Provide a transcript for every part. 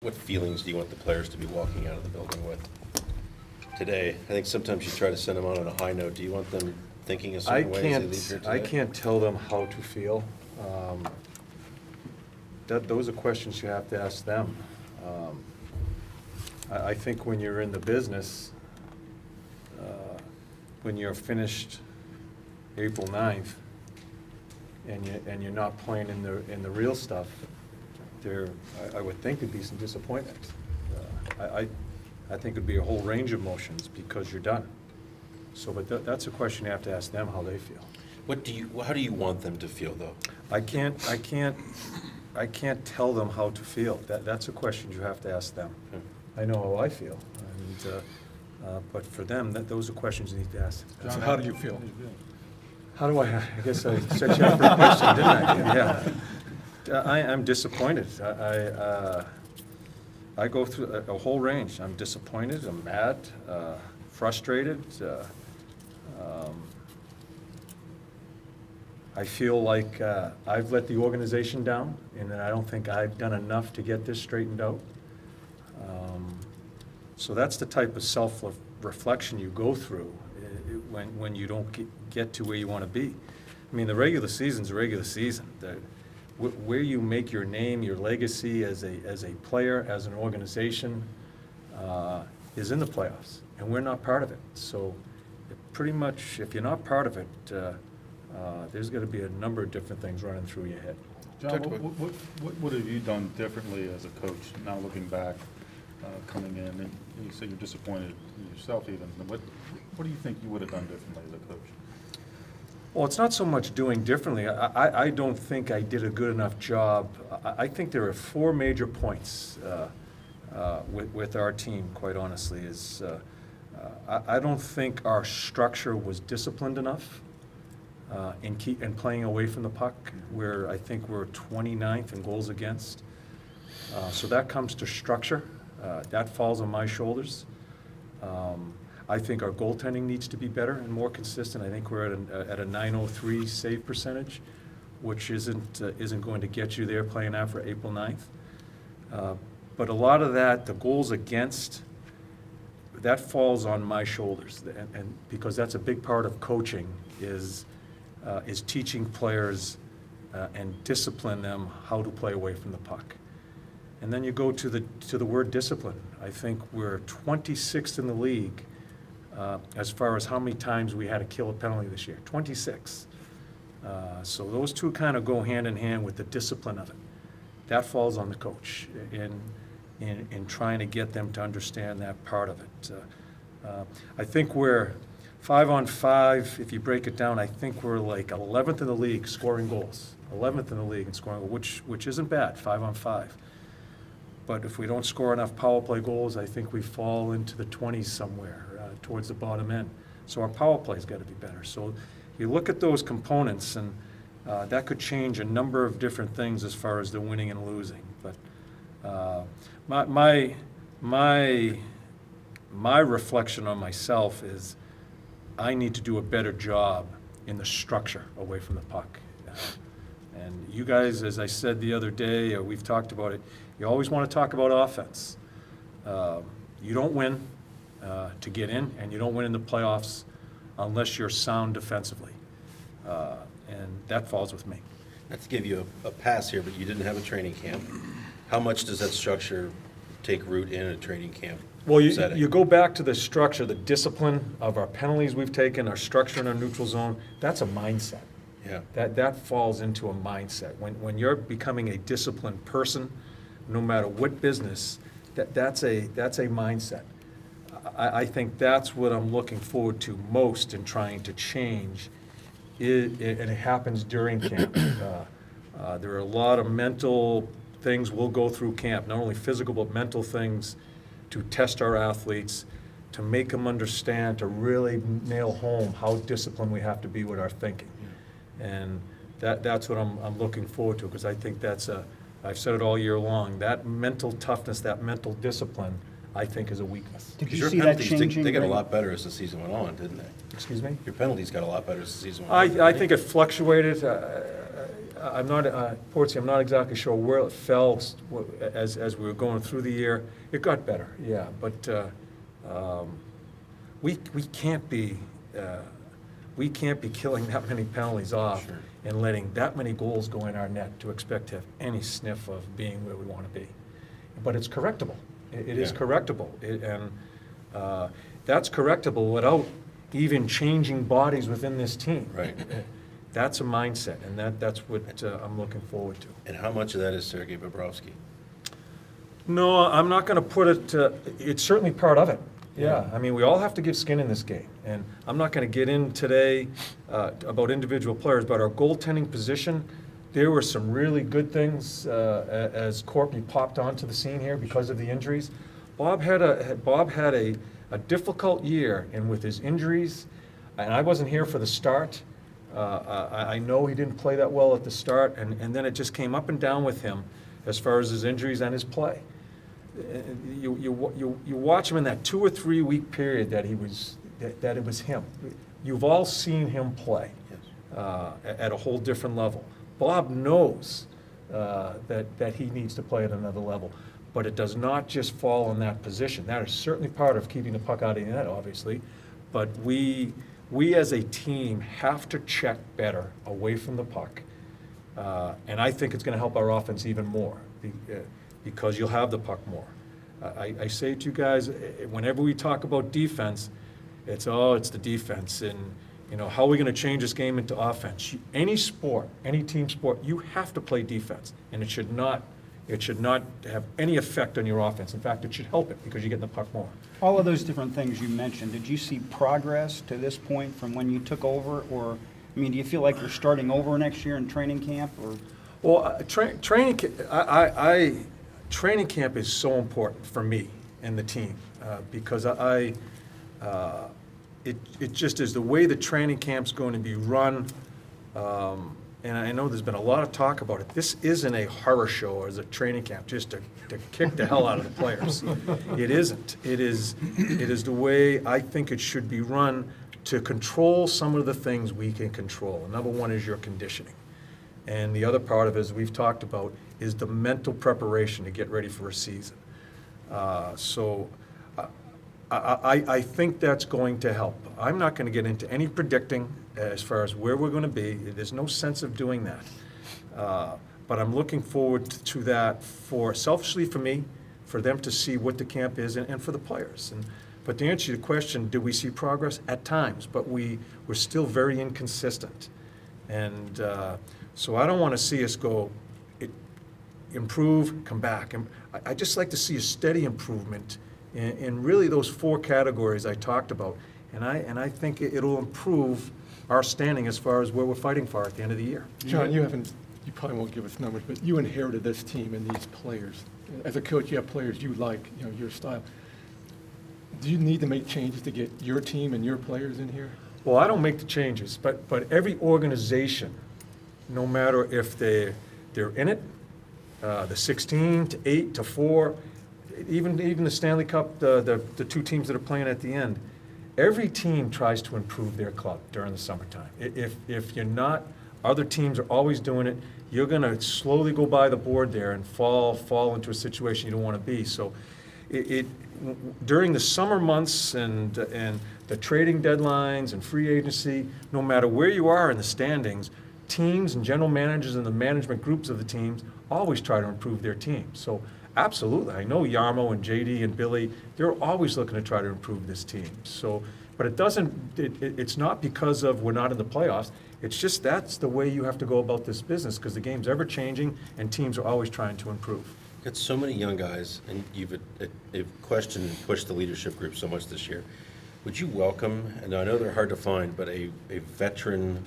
What feelings do you want the players to be walking out of the building with today? I think sometimes you try to send them out on a high note. Do you want them thinking a certain way as they leave here today? I can't tell them how to feel. Those are questions you have to ask them. I think when you're in the business, when you're finished April 9th, and you're not playing in the real stuff, I would think there'd be some disappointment. I think it'd be a whole range of emotions because you're done. So, but that's a question you have to ask them how they feel. How do you want them to feel, though? I can't tell them how to feel. That's a question you have to ask them. Okay. I know how I feel, but for them, those are questions you need to ask. John, how do you feel? How do I guess I set you up for a question, didn't I? Yeah. I'm disappointed. I go through a whole range. I'm disappointed, I'm mad, frustrated. I feel like I've let the organization down, and that I don't think I've done enough to get this straightened out. So that's the type of self-reflection you go through when you don't get to where you want to be. I mean, the regular season's a regular season. Where you make your name, your legacy as a player, as an organization, is in the playoffs, and we're not part of it. So pretty much, if you're not part of it, there's going to be a number of different things running through your head. John, what have you done differently as a coach, now looking back, coming in, and you say you're disappointed in yourself even, what do you think you would have done differently as a coach? Well, it's not so much doing differently. I don't think I did a good enough job. I think there are four major points with our team, quite honestly. I don't think our structure was disciplined enough in playing away from the puck, where I think we're 29th in goals against. So that comes to structure. That falls on my shoulders. I think our goaltending needs to be better and more consistent. I think we're at a .903 save percentage, which isn't going to get you there playing after April 9th. But a lot of that, the goals against, that falls on my shoulders, and because that's a big part of coaching is teaching players and discipline them how to play away from the puck. And then you go to the word discipline. I think we're 26th in the league as far as how many times we had to kill a penalty this year, 26. So those two kind of go hand in hand with the discipline of it. That falls on the coach in trying to get them to understand that part of it. I think we're 5-on-5, if you break it down, I think we're like 11th in the league scoring goals, 11th in the league in scoring goals, which isn't bad, 5-on-5. But if we don't score enough power play goals, I think we fall into the 20s somewhere, towards the bottom end. So our power play's got to be better. So you look at those components, and that could change a number of different things as far as the winning and losing. But my reflection on myself is I need to do a better job in the structure away from the puck. And you guys, as I said the other day, we've talked about it, you always want to talk about offense. You don't win to get in, and you don't win in the playoffs unless you're sound defensively. And that falls with me. Not to give you a pass here, but you didn't have a training camp. How much does that structure take root in a training camp? Well, setting? you go back to the structure, the discipline of our penalties we've taken, our structure in our neutral zone. That's a mindset. Yeah. That falls into a mindset. When you're becoming a disciplined person, no matter what business, that's a mindset. I think that's what I'm looking forward to most in trying to change, and it happens during camp. There are a lot of mental things we'll go through camp, not only physical but mental things, to test our athletes, to make them understand, to really nail home how disciplined we have to be with our thinking. And that's what I'm looking forward to, because I think I've said it all year long, that mental toughness, that mental discipline, I think is a weakness. Did you Your see that penalties, changing? they got a Greg? lot better as the season went on, didn't they? Excuse me? Your penalties got a lot better as the season went on. I think it fluctuated. I'm not, Portsy, I'm not exactly sure where it fell as we were going through the year. It got better, yeah, but we can't be killing that many penalties off Sure. and letting that many goals go in our net to expect to have any sniff of being where we want to be. But it's correctable. It is Yeah. correctable, and that's correctable without even changing bodies within this team. Right. That's a mindset, and that's what I'm looking forward to. And how much of that is Sergei Bobrovsky? No, I'm not going to put it, it's certainly part of it. Yeah, I mean, we all have to give skin in this game, and I'm not going to get in today about individual players, but our goaltending position, there were some really good things as Corpy popped onto the scene here because of the injuries. Bob had a difficult year, and with his injuries, and I wasn't here for the start. I know he didn't play that well at the start, and then it just came up and down with him as far as his injuries and his play. You watch him in that 2 or 3 week period that it was him. You've all seen him play at a whole different level. Bob knows that he needs to play at another level, but it does not just fall in that position. That is certainly part of keeping the puck out of the net, obviously, but we as a team have to check better away from the puck, and I think it's going to help our offense even more because you'll have the puck more. I say to you guys, whenever we talk about defense, it's the defense, and how are we going to change this game into offense? Any sport, any team sport, you have to play defense, and it should not have any effect on your offense. In fact, it should help it because you get the puck more. All of those different things you mentioned, did you see progress to this point from when you took over? Or, I mean, do you feel like you're starting over next year in training camp? Or? Well, training camp is so important for me and the team because it just is the way the training camp's going to be run. And I know there's been a lot of talk about it. This isn't a horror show as a training camp just to kick the hell out of the players. It isn't. It is the way I think it should be run to control some of the things we can control. Number one is your conditioning. And the other part of it, as we've talked about, is the mental preparation to get ready for a season. So I think that's going to help. I'm not going to get into any predicting as far as where we're going to be. There's no sense of doing that. But I'm looking forward to that selfishly for me, for them to see what the camp is, and for the players. But to answer your question, do we see progress? At times, but we're still very inconsistent. And so I don't want to see us go improve, come back. And I just like to see a steady improvement in really those 4 categories I talked about. And I think it'll improve our standing as far as where we're fighting for at the end of the year. John, you probably won't give us numbers, but you inherited this team and these players. As a coach, you have players you like, your style. Do you need to make changes to get your team and your players in here? Well, I don't make the changes, but every organization, no matter if they're in it, the 16 to 8 to 4, even the Stanley Cup, the 2 teams that are playing at the end, every team tries to improve their club during the summertime. If you're not, other teams are always doing it. You're going to slowly go by the board there and fall into a situation you don't want to be. So during the summer months and the trading deadlines and free agency, no matter where you are in the standings, teams and general managers and the management groups of the teams always try to improve their team. So absolutely, I know Yarmo and JD and Billy, they're always looking to try to improve this team. So, but it's not because of we're not in the playoffs. It's just that's the way you have to go about this business because the game's ever changing and teams are always trying to improve. Got so many young guys, and you've questioned and pushed the leadership group so much this year. Would you welcome, and I know they're hard to find, but a veteran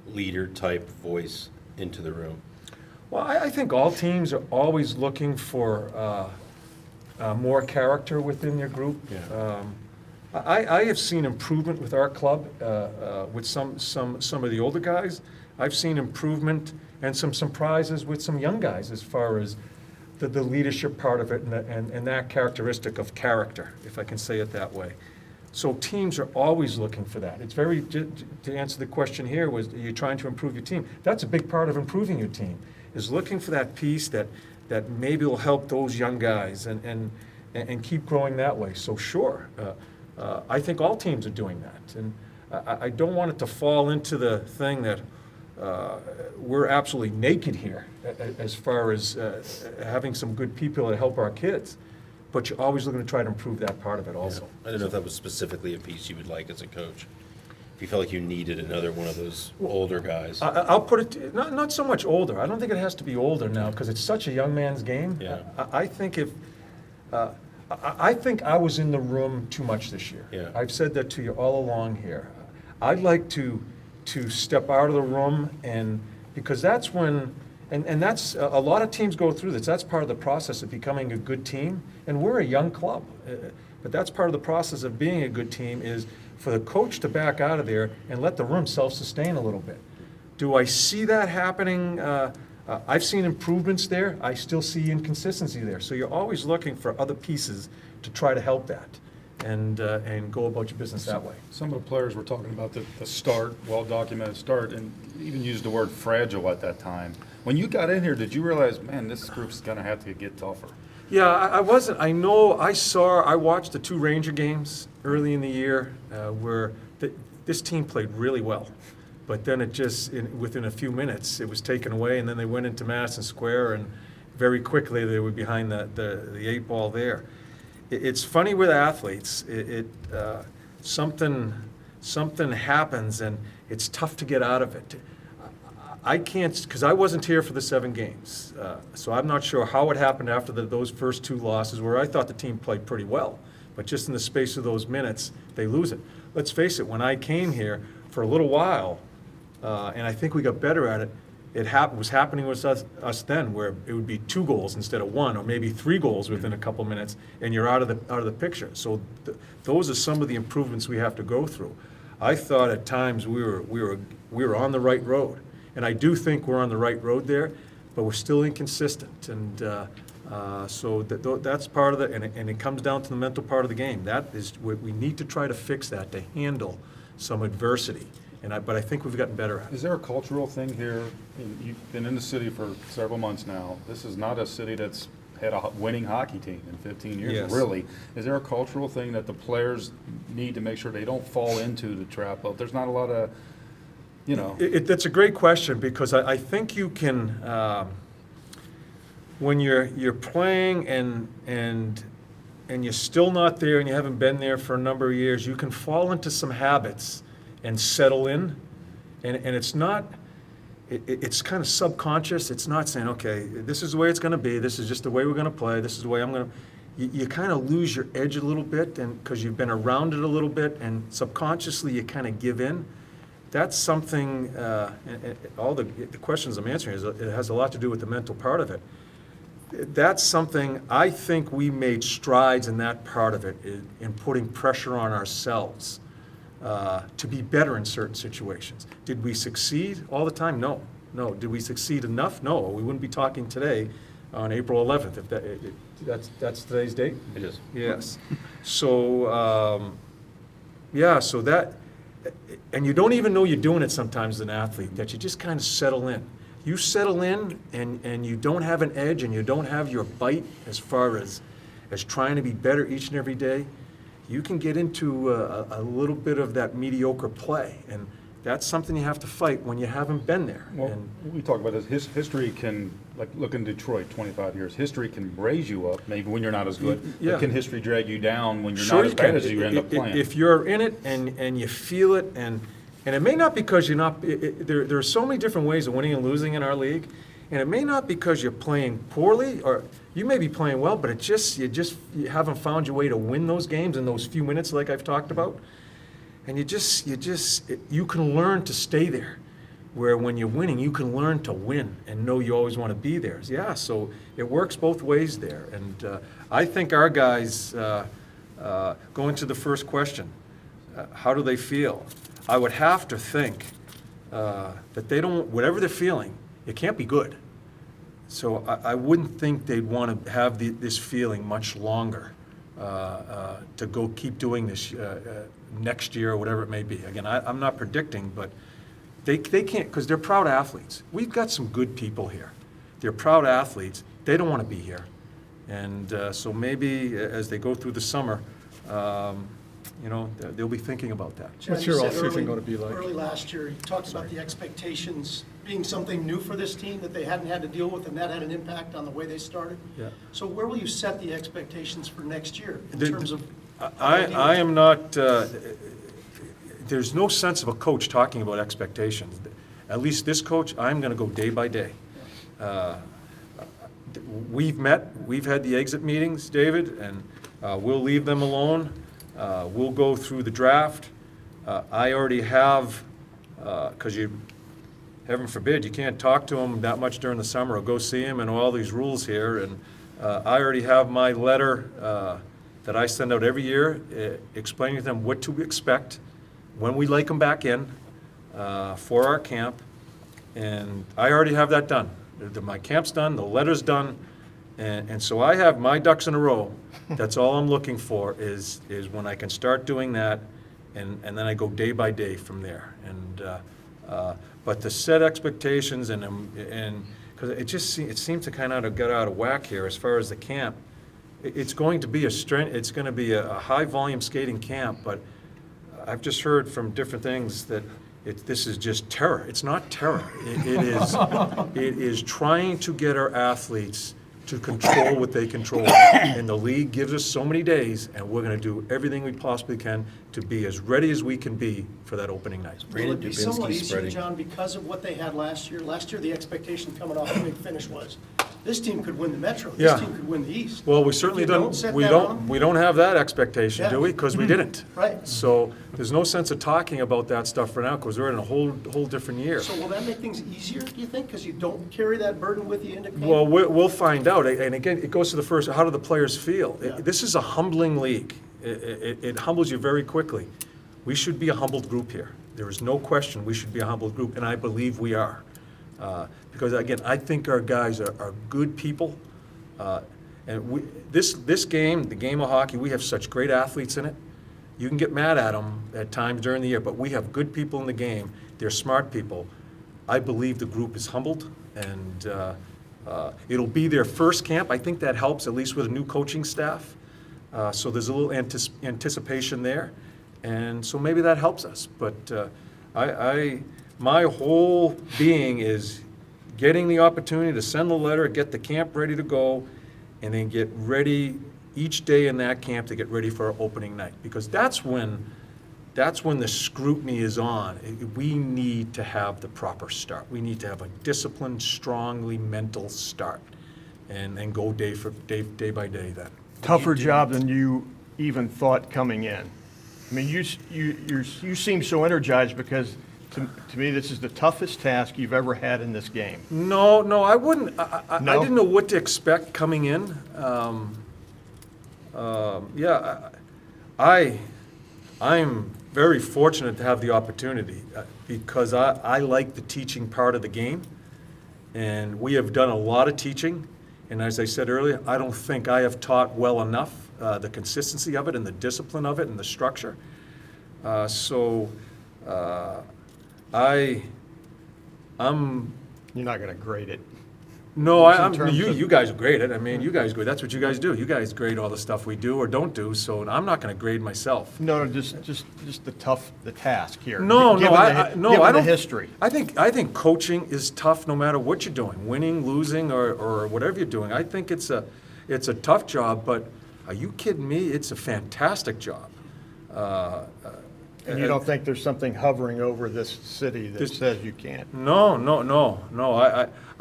leader type voice into the room? Well, I think all teams are always looking for more character within their group. Yeah. I have seen improvement with our club with some of the older guys. I've seen improvement and some surprises with some young guys as far as the leadership part of it and that characteristic of character, if I can say it that way. So teams are always looking for that. It's very, to answer the question here, was you're trying to improve your team. That's a big part of improving your team, is looking for that piece that maybe will help those young guys and keep growing that way. So sure, I think all teams are doing that. And I don't want it to fall into the thing that we're absolutely naked here as far as having some good people to help our kids. But you're always looking to try to improve that part of it also. I don't know if that was specifically a piece you would like as a coach. If you felt like you needed another one of those older guys. I'll put it, not so much older. I don't think it has to be older now, because it's such a young man's game. Yeah. I think I think I was in the room too much this year. Yeah. I've said that to you all along here. I'd like to step out of the room, and, because that's when, and that's, a lot of teams go through this. That's part of the process of becoming a good team, and we're a young club. But that's part of the process of being a good team, is for the coach to back out of there and let the room self-sustain a little bit. Do I see that happening? I've seen improvements there. I still see inconsistency there. So you're always looking for other pieces to try to help that and go about your business that way. Some of the players were talking about the start, well-documented start, and even used the word fragile at that time. When you got in here, did you realize, man, this group's gonna have to get tougher? Yeah, I wasn't, I know, I watched the 2 Ranger games early in the year where this team played really well. But then it just, within a few minutes, it was taken away, and then they went into Madison Square, and very quickly they were behind the 8 ball there. It's funny with athletes, something happens, and it's tough to get out of it. I can't, because I wasn't here for the 7 games, so I'm not sure how it happened after those first 2 losses, where I thought the team played pretty well, but just in the space of those minutes, they lose it. Let's face it, when I came here, for a little while, and I think we got better at it, was happening with us then, where it would be 2 goals instead of 1, or maybe 3 goals within a couple minutes, and you're out of the picture. So those are some of the improvements we have to go through. I thought at times we were on the right road. And I do think we're on the right road there, but we're still inconsistent. And so that's part of it, and it comes down to the mental part of the game. That is, we need to try to fix that, to handle some adversity. But I think we've gotten better at it. Is there a cultural thing here? You've been in the city for several months now. This is not a city that's had a winning hockey team in 15 years, Yes. really. Is there a cultural thing that the players need to make sure they don't fall into the trap of, there's not a lot of, you know? That's a great question, because I think you can, when you're playing and you're still not there and you haven't been there for a number of years, you can fall into some habits and settle in. And it's not, it's kind of subconscious. It's not saying, okay, this is the way it's going to be. This is just the way we're going to play. This is the way I'm going to. You kind of lose your edge a little bit, and because you've been around it a little bit, and subconsciously you kind of give in. That's something, all the questions I'm answering, it has a lot to do with the mental part of it. That's something, I think we made strides in that part of it, in putting pressure on ourselves to be better in certain situations. Did we succeed all the time? No. No. Did we succeed enough? No. We wouldn't be talking today on April 11th, if that's today's date? It is. Yes. So, yeah, so that, and you don't even know you're doing it sometimes as an athlete, that you just kind of settle in. You settle in, and you don't have an edge, and you don't have your bite as far as trying to be better each and every day, you can get into a little bit of that mediocre play, and that's something you have to fight when you haven't been there. Well, And we talk about this. History can, like, look in Detroit, 25 years. History can raise you up, maybe when you're not as good. Yeah. But can history drag you down when you're Sure not as you bad can. as you end up playing? If you're in it and you feel it, and it may not because you're not, there are so many different ways of winning and losing in our league, and it may not because you're playing poorly, or you may be playing well, but you haven't found your way to win those games in those few minutes like I've talked about. And you can learn to stay there, where when you're winning, you can learn to win and know you always want to be there. Yeah, so it works both ways there. And I think our guys, going to the first question, how do they feel? I would have to think that they don't, whatever they're feeling, it can't be good. So I wouldn't think they'd want to have this feeling much longer. to go keep doing this next year or whatever it may be. Again, I'm not predicting, but they can't, because they're proud athletes. We've got some good people here. They're proud athletes. They don't want to be here. And so maybe as they go through the summer, they'll be thinking about that. John, What's you your said offseason early- gonna be like? Early last year, you talked about the expectations being something new for this team that they hadn't had to deal with, and that had an impact on the way they started. Yeah. So where will you set the expectations for next year in The- terms of? I am not, there's no sense of a coach talking about expectations. At least this coach, I'm going to go day by day. We've met, we've had the exit meetings, David, and we'll leave them alone. We'll go through the draft. I already have, because heaven forbid, you can't talk to them that much during the summer or go see them and all these rules here. And I already have my letter that I send out every year explaining to them what to expect when we like them back in for our camp. And I already have that done. My camp's done, the letter's done, and so I have my ducks in a row. That's all I'm looking for is when I can start doing that, and then I go day by day from there. And but to set expectations and because it seems to kind of get out of whack here as far as the camp. It's going to be it's going to be a high volume skating camp, but I've just heard from different things that this is just terror. It's not terror. It is trying to get our athletes to control what they control. And the league gives us so many days, and we're going to do everything we possibly can to be as ready as we can be for that opening night. Will it be somewhat Dubinsky easier, spreading. John, because of what they had last year? Last year, the expectation coming off the big finish was, this team could win the Metro, Yeah. this team could win the East. Well, we If certainly you don't, set we that don't, on- we don't have that expectation, do Yeah. we? Because we didn't. Right. So there's no sense of talking about that stuff for now, because we're in a whole different year. So will that make things easier, do you think, because you don't carry that burden with you into camp? Well, we'll find out. And again, it goes to the first, how do the players feel? Yeah. This is a humbling league. It humbles you very quickly. We should be a humbled group here. There is no question we should be a humbled group, and I believe we are. Because again, I think our guys are good people. And this game, the game of hockey, we have such great athletes in it. You can get mad at them at times during the year, but we have good people in the game. They're smart people. I believe the group is humbled, and it'll be their first camp. I think that helps, at least with a new coaching staff. So there's a little anticipation there, and so maybe that helps us. But my whole being is getting the opportunity to send the letter, get the camp ready to go, and then get ready each day in that camp to get ready for our opening night. Because that's when the scrutiny is on. We need to have the proper start. We need to have a disciplined, strongly mental start, and go day by day then. Tougher job than you even thought coming in. I mean, you seem so energized because to me, this is the toughest task you've ever had in this game. No, I wouldn't. I No? didn't know what to expect coming in. I'm very fortunate to have the opportunity because I like the teaching part of the game, and we have done a lot of teaching. And as I said earlier, I don't think I have taught well enough the consistency of it and the discipline of it and the structure. I'm You're not going to grade it. No, Just in terms you of- guys grade it. I mean, you guys grade, that's what you guys do. You guys grade all the stuff we do or don't do, so I'm not gonna grade myself. No, just the task here. No, Given I the don't. history. I think coaching is tough no matter what you're doing, winning, losing, or whatever you're doing. I think it's a tough job, but are you kidding me? It's a fantastic job. And you don't think there's something hovering over this city that says you can't? No.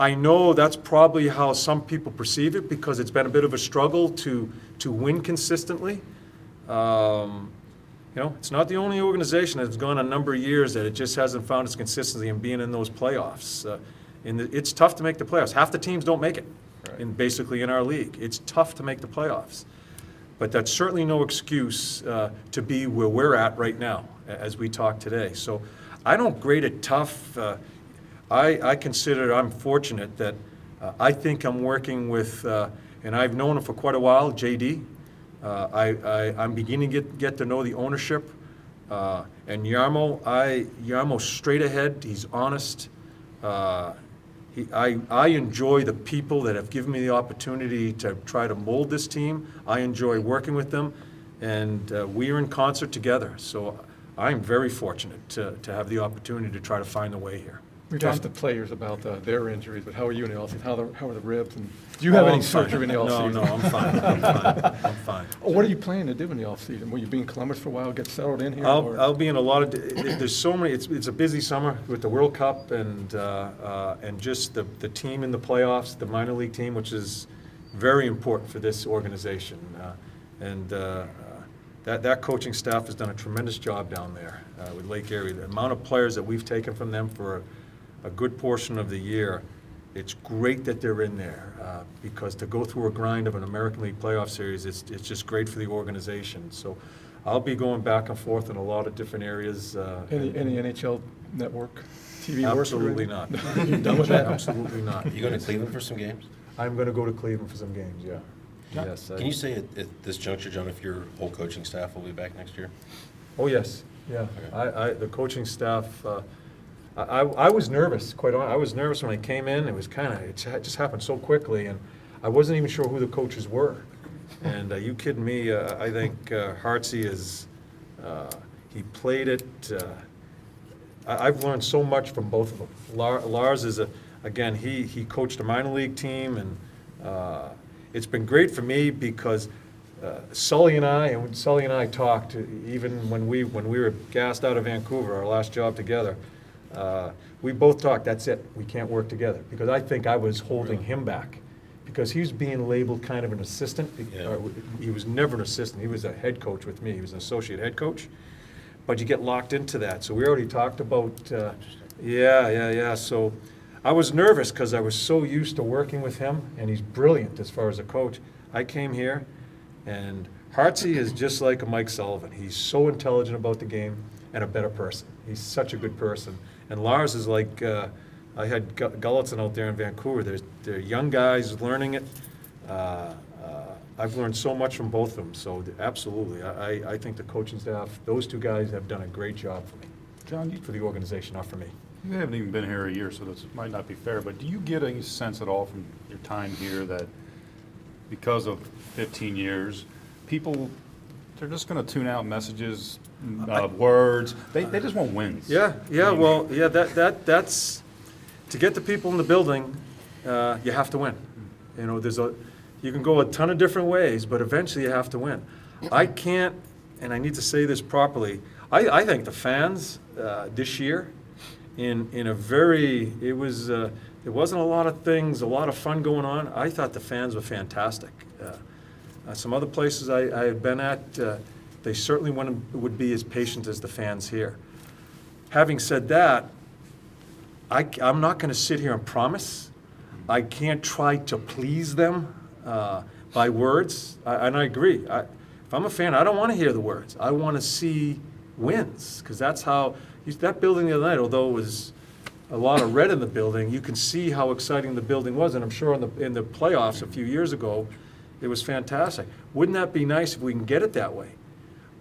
I know that's probably how some people perceive it because it's been a bit of a struggle to win consistently. It's not the only organization that's gone a number of years that it just hasn't found its consistency in being in those playoffs. It's tough to make the playoffs. Half the teams don't make it, basically in our league. It's tough to make the playoffs. But that's certainly no excuse to be where we're at right now as we talk today. So I don't grade it tough. I consider I'm fortunate that I think I'm working with, and I've known him for quite a while, JD. I'm beginning to get to know the ownership. And Yarmo's straight ahead, he's honest. I enjoy the people that have given me the opportunity to try to mold this team. I enjoy working with them, and we are in concert together. So I'm very fortunate to have the opportunity to try to find a way here. We've asked the players about their injuries, but how are you in the offseason? How are the ribs? And do you have any surgery in the offseason? No, I'm fine. I'm fine. I'm fine. What are you planning to do in the offseason? Will you be in Columbus for a while, get settled in here? or- I'll be in a lot of, there's so many, it's a busy summer with the World Cup and just the team in the playoffs, the minor league team, which is very important for this organization. That coaching staff has done a tremendous job down there with Lake Erie. The amount of players that we've taken from them for a good portion of the year, it's great that they're in there because to go through a grind of an American League playoff series, it's just great for the organization. So I'll be going back and forth in a lot of different areas. Any NHL network, TV work? Absolutely not. You done with that? Absolutely not. You going to Cleveland for some games? I'm going to go to Cleveland for some games, yeah. John, Yes. Can you say at this juncture, John, if your whole coaching staff will be back next year? Oh, yes, yeah. Okay. The coaching staff, I was nervous, quite honestly. I was nervous when I came in. It was it just happened so quickly, and I wasn't even sure who the coaches were. And you kidding me, I think Hartsey he played it. I've learned so much from both of them. Lars is, again, he coached a minor league team, and it's been great for me because Sully and I talked, even when we were gassed out of Vancouver, our last job together, we both talked, that's it, we can't work together. Because I think I was holding him back. Because he was being labeled kind of an assistant. Yeah. He was never an assistant, he was a head coach with me, he was an associate head coach. But you get locked into that, so we already talked about, so I was nervous because I was so used to working with him, and he's brilliant as far as a coach. I came here, and Hartsey is just like a Mike Sullivan. He's so intelligent about the game and a better person. He's such a good person. And Lars is like, I had Gulletson out there in Vancouver. They're young guys learning it. I've learned so much from both of them, so absolutely. I think the coaching staff, those two guys have done a great job for me, John, for the organization, not for me. you haven't even been here a year, so this might not be fair, but do you get any sense at all from your time here that because of 15 years, people, they're just going to tune out messages, words, they just want wins? Yeah, well, that's, to get the people in the building, you have to win. You know, you can go a ton of different ways, but eventually you have to win. I can't, and I need to say this properly, I think the fans this year, in a very, there wasn't a lot of things, a lot of fun going on. I thought the fans were fantastic. Some other places I had been at, they certainly would be as patient as the fans here. Having said that, I'm not going to sit here and promise. I can't try to please them by words, and I agree. If I'm a fan, I don't want to hear the words. I want to see wins, because that's how, that building the other night, although it was a lot of red in the building, you can see how exciting the building was, and I'm sure in the playoffs a few years ago, it was fantastic. Wouldn't that be nice if we can get it that way?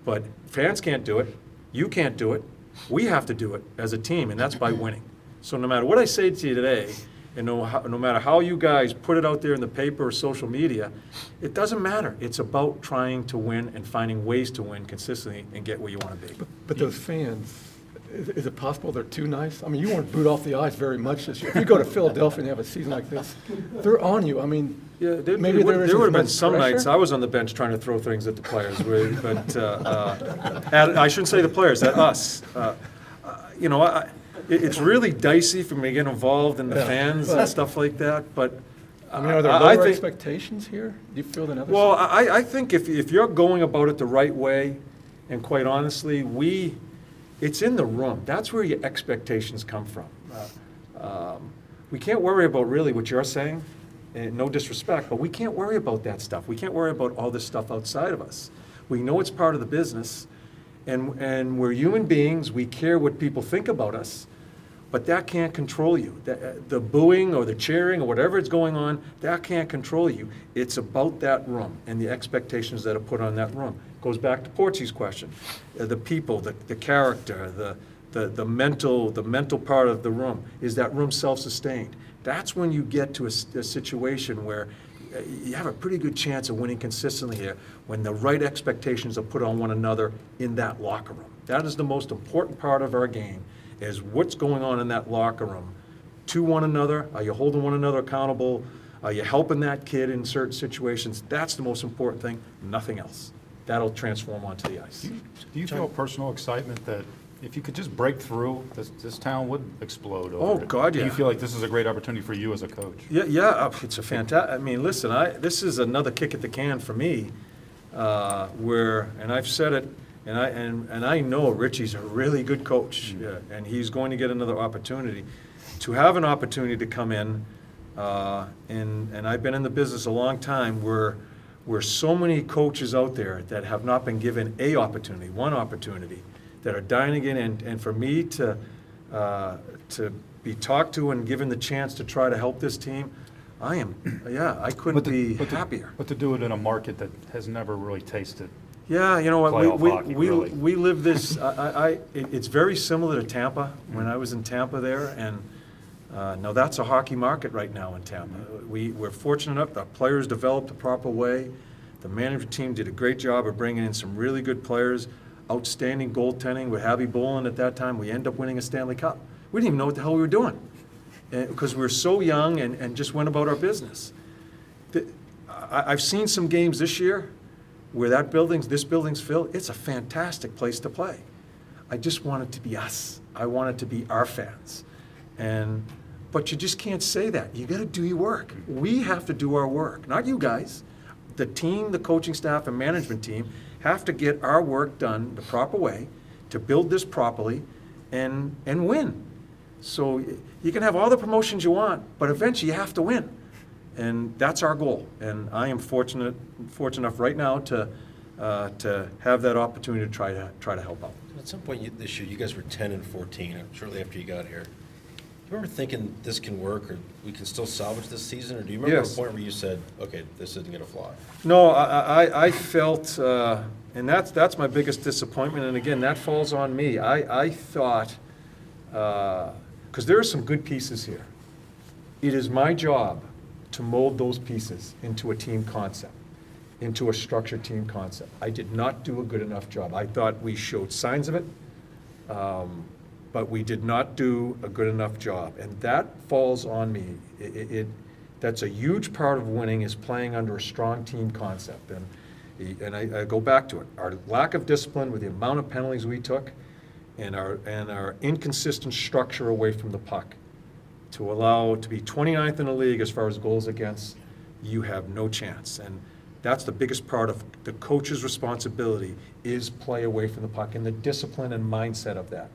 But fans can't do it, you can't do it, we have to do it as a team, and that's by winning. So no matter what I say to you today, and no matter how you guys put it out there in the paper or social media, it doesn't matter. It's about trying to win and finding ways to win consistently and get where you want to be. But those fans, is it possible they're too nice? I mean, you weren't booed off the ice very much this year. If you go to Philadelphia and you have a season like this, they're on you. I mean, Yeah, maybe there would have been immense some nights pressure. I was on the bench trying to throw things at the players, but I shouldn't say the players, at us. You know, it's really dicey for me to get involved in the Yeah, fans but- and stuff like that, but I mean, are there I lower think- expectations here? Do you feel than others? Well, I think if you're going about it the right way, and quite honestly, it's in the room. That's where your expectations come from. We can't worry about really what you're saying, and no disrespect, but we can't worry about that stuff. We can't worry about all this stuff outside of us. We know it's part of the business, and we're human beings. We care what people think about us. but that can't control you. The booing or the cheering or whatever is going on, that can't control you. It's about that room and the expectations that are put on that room. Goes back to Portsy's question. The people, the character, the mental part of the room. Is that room self-sustained? That's when you get to a situation where you have a pretty good chance of winning consistently here, when the right expectations are put on one another in that locker room. That is the most important part of our game, is what's going on in that locker room to one another. Are you holding one another accountable? Are you helping that kid in certain situations? That's the most important thing, nothing else. That'll transform onto the ice. Do you feel personal excitement that if you could just break through, this town would explode over Oh, it? God, Do yeah. you feel like this is a great opportunity for you as a coach? Yeah, it's a fantastic, I mean, listen, this is another kick at the can for me, and I've said it, and I know Richie's a really good coach, and he's going to get another opportunity. To have an opportunity to come in, and I've been in the business a long time, where so many coaches out there that have not been given one opportunity, that are dying in, and for me to be talked to and given the chance to try to help this team, I couldn't be happier. But to do it in a market that has never really tasted. Yeah, you know what, Playoff hockey, really. we live this, it's very similar to Tampa, when I was in Tampa there, and now that's a hockey market right now in Tampa. We're fortunate enough, the players developed the proper way, the management team did a great job of bringing in some really good players, outstanding goaltending with Habby Bolin at that time. We ended up winning a Stanley Cup. We didn't even know what the hell we were doing, because we were so young and just went about our business. I've seen some games this year where this building's filled. It's a fantastic place to play. I just want it to be us. I want it to be our fans. But you just can't say that. You got to do your work. We have to do our work, not you guys. The team, the coaching staff, and management team have to get our work done the proper way to build this properly and win. So you can have all the promotions you want, but eventually you have to win. And that's our goal. And I am fortunate enough right now to have that opportunity to try to help out. At some point this year, you guys were 10-14, shortly after you got here. Do you remember thinking this can work, or we can still salvage this season? Or do you remember Yes. a point where you said, okay, this isn't going to fly? No, I felt, and that's my biggest disappointment, and again, that falls on me. I thought, because there are some good pieces here. It is my job to mold those pieces into a team concept, into a structured team concept. I did not do a good enough job. I thought we showed signs of it, but we did not do a good enough job, and that falls on me. That's a huge part of winning, is playing under a strong team concept. And I go back to it. Our lack of discipline with the amount of penalties we took, and our inconsistent structure away from the puck, to be 29th in the league as far as goals against, you have no chance. And that's the biggest part of the coach's responsibility, is play away from the puck and the discipline and mindset of that.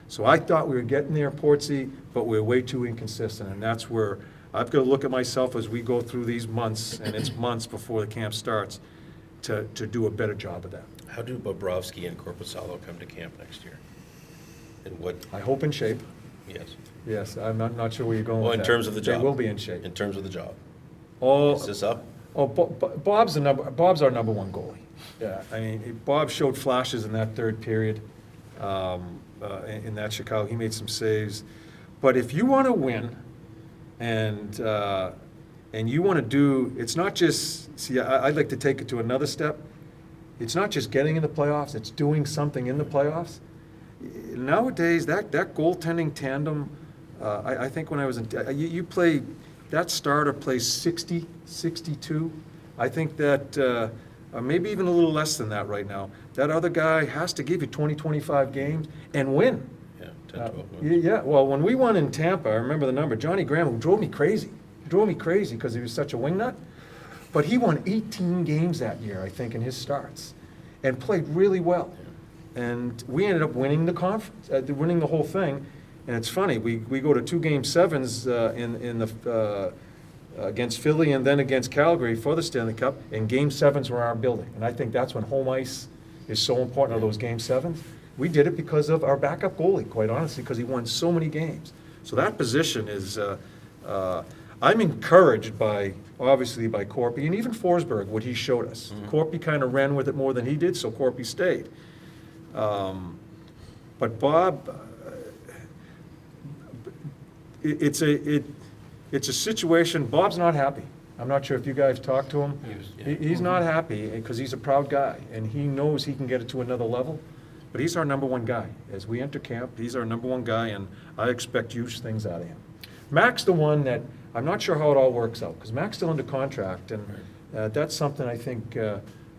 So I thought we were getting there, Portsy, but we were way too inconsistent, and that's where I've got to look at myself as we go through these months, and it's months before the camp starts, to do a better job of that. How do Bobrovsky and Korpisalo come to camp next year? And what, I hope in shape. yes, Yes, I'm not sure where you're going well, with in that. terms of the job. They will be in shape. In terms of the job. Oh, Is this up? Bob's our number one goalie. Yeah, I mean, Bob showed flashes in that third period, in that Chicago. He made some saves. But if you want to win, and you want to do, it's not just, see, I'd like to take it to another step. It's not just getting in the playoffs, it's doing something in the playoffs. Nowadays, that goaltending tandem, I think when I was in, you play, that starter plays 60, 62. I think that, maybe even a little less than that right now. That other guy has to give you 20, 25 games and win. Yeah, 10, 12 wins. Yeah, well, when we won in Tampa, I remember the number, Johnny Graham, who drove me crazy. He drove me crazy because he was such a wingnut. But he won 18 games that year, I think, in his starts, and played really well. And we ended up winning the conference, winning the whole thing. And it's funny, we go to 2 Game 7s in the against Philly and then against Calgary for the Stanley Cup, and Game 7s were our building. And I think that's when home ice is so important, are those Game 7s. We did it because of our backup goalie, quite honestly, because he won so many games. So that position is, I'm encouraged by, obviously, by Corpy, and even Forsberg, what he showed us. Corpy kind of ran with it more than he did, so Corpy stayed. But Bob, it's a situation, Bob's not happy. I'm not sure if you guys talked to him. He's not happy, because he's a proud guy, and he knows he can get it to another level. But he's our number one guy. As we enter camp, he's our number one guy, and I expect huge things out of him. Mac's the one that, I'm not sure how it all works out, because Mac's still under contract, and that's something I think,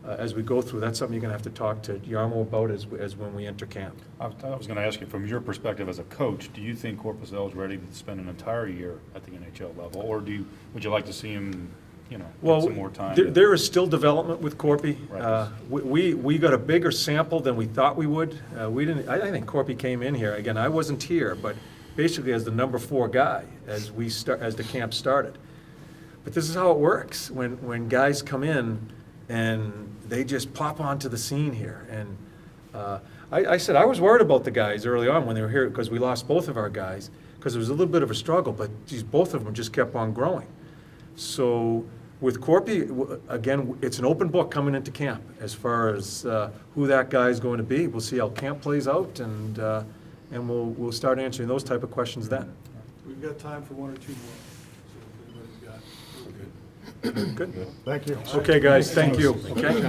as we go through, that's something you're gonna have to talk to Yarmo about as when we enter camp. I was going to ask you, from your perspective as a coach, do you think Corpusel is ready to spend an entire year at the NHL level, or would you like to see him, get Well, some more time? there is still development with Corpy. Right. We got a bigger sample than we thought we would. We didn't, I think Corpy came in here, again, I wasn't here, but basically as the number 4 guy as the camp started. But this is how it works, when guys come in and they just pop onto the scene here. And I said I was worried about the guys early on when they were here, because we lost both of our guys, because it was a little bit of a struggle, but geez, both of them just kept on growing. So with Corpy, again, it's an open book coming into camp as far as who that guy is going to be. We'll see how camp plays out, and we'll start answering those type of questions then. We've got time for 1 or 2 more. So if anybody's got, we're good. Good. Thank you. Okay, guys, thank you. Okay?